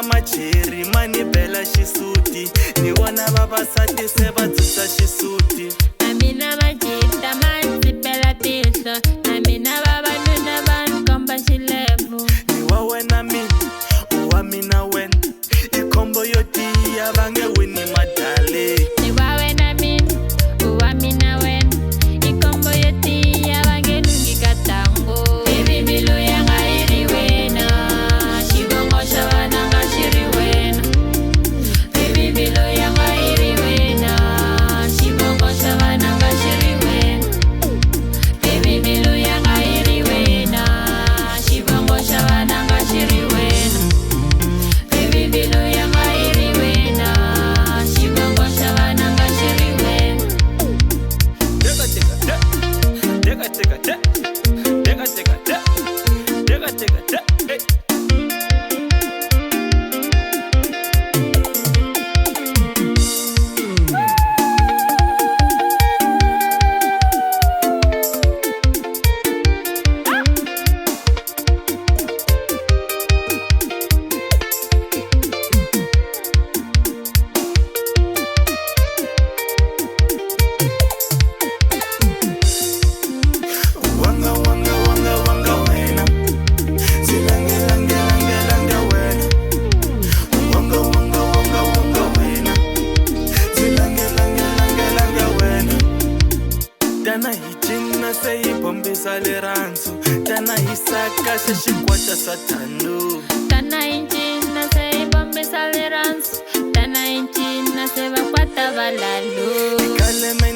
macheri mani bela xisuti ni vona vavasati se va tsusa xisuti na mina majita manzi bela tihlo na mina vavanuna va komba xilevo ni wa wena mina u wa mina wena i khombo yo tiya va nge wini madale ni wa wena mina u wa mina wena i kombo yo tiya va nge lungi ka tango baby mbilu yanga yi ri wena xivongo xa vana nga xi ri wena baby mbilu yanga yi ri wena xivongo xa vana nga xi ri wena baby mbilu yanga yi ri wena xivongo xa vana nga xi ri wena baby mbilu yanga yi ri wena xivongo xa vana nga xi ri wena hey. Tana hi cina se hi bombisa rirhandzu tana hi saka xa xikwata swa thando tana hi cina se hi bombisa rirhandzu tana hi cina se va kwata valalo kaleme